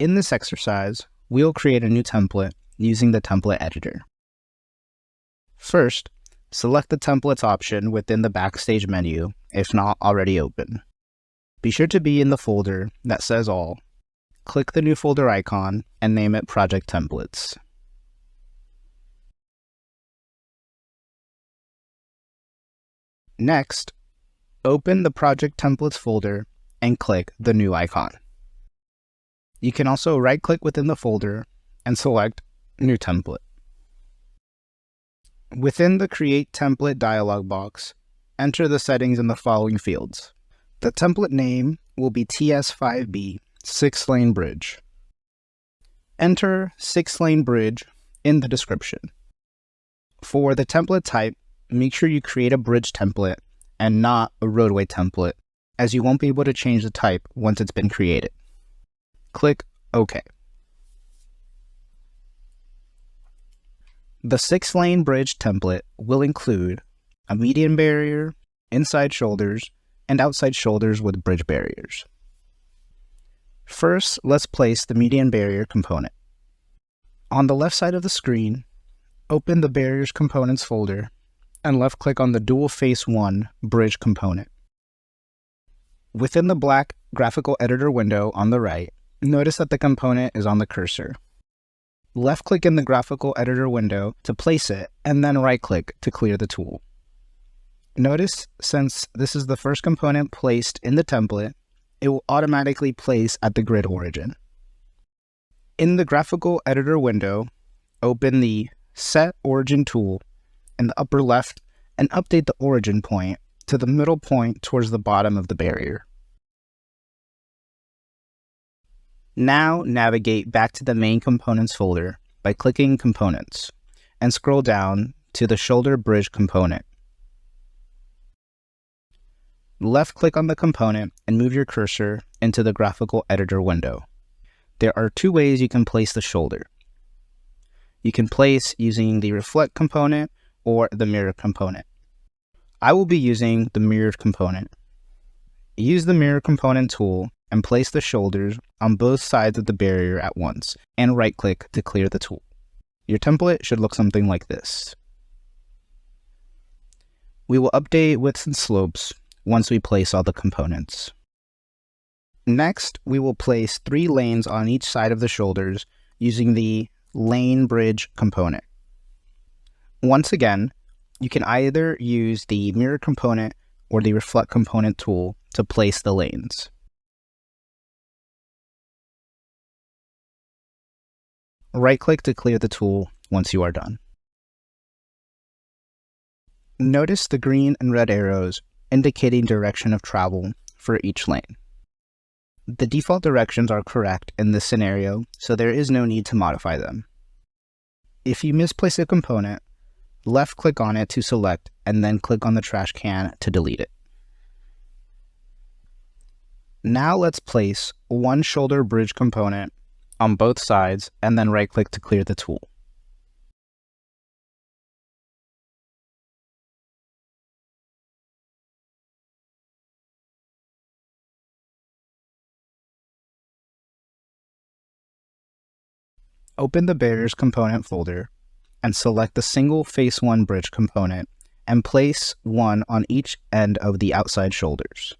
In this exercise, we'll create a new template using the template editor. First, select the templates option within the Backstage menu if not already open. Be sure to be in the folder that says All. Click the new folder icon and name it Project Templates. Next, open the Project Templates folder and click the new icon. You can also right-click within the folder and select New Template. Within the Create Template dialog box, enter the settings in the following fields. The template name will be TS5B 6-lane bridge. Enter 6-lane bridge in the description. For the template type, make sure you create a bridge template and not a roadway template, as you won't be able to change the type once it's been created. Click OK. The 6-lane bridge template will include a median barrier, inside shoulders, and outside shoulders with bridge barriers. First, let's place the median barrier component. On the left side of the screen, open the Barriers Components folder and left-click on the Dual Face 1 bridge component. Within the black graphical editor window on the right, notice that the component is on the cursor. Left-click in the graphical editor window to place it, and then right-click to clear the tool. Notice, since this is the first component placed in the template, it will automatically place at the grid origin. In the graphical editor window, open the Set Origin tool in the upper left and update the origin point to the middle point towards the bottom of the barrier. Now navigate back to the main components folder by clicking Components and scroll down to the Shoulder Bridge component. Left-click on the component and move your cursor into the graphical editor window. There are two ways you can place the shoulder. You can place using the Reflect component or the Mirror component. I will be using the Mirrored component. Use the Mirror component tool and place the shoulders on both sides of the barrier at once, and right-click to clear the tool. Your template should look something like this. We will update widths and slopes once we place all the components. Next, we will place 3 lanes on each side of the shoulders using the Lane Bridge component. Once again, you can either use the Mirror component or the Reflect component tool to place the lanes. Right-click to clear the tool once you are done. Notice the green and red arrows indicating direction of travel for each lane. The default directions are correct in this scenario, so there is no need to modify them. If you misplace a component, left-click on it to select and then click on the trash can to delete it. Now let's place one shoulder bridge component on both sides and then right-click to clear the tool. Open the Barriers component folder and select the single Face 1 bridge component and place one on each end of the outside shoulders.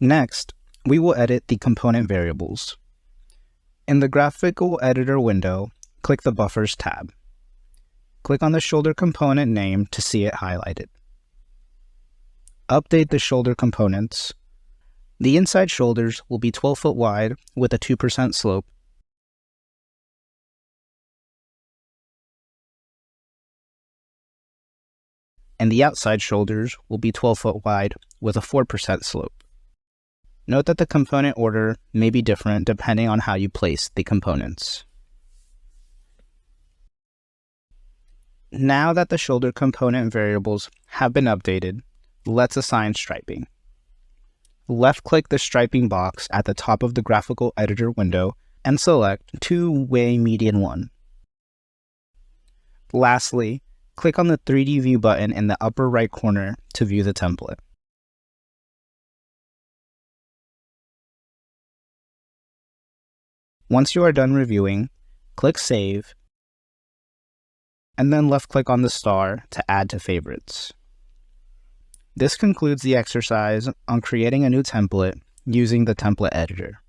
Next, we will edit the component variables. In the graphical editor window, click the Buffers tab. Click on the shoulder component name to see it highlighted. Update the shoulder components. The inside shoulders will be 12 foot wide with a 2% slope. And the outside shoulders will be 12 foot wide with a 4% slope. Note that the component order may be different depending on how you place the components. Now that the shoulder component variables have been updated, let's assign striping. Left-click the striping box at the top of the graphical editor window and select Two-Way Median 1. Lastly, click on the 3D View button in the upper right corner to view the template. Once you are done reviewing, click Save, and then left-click on the star to add to favorites. This concludes the exercise on creating a new template using the template editor.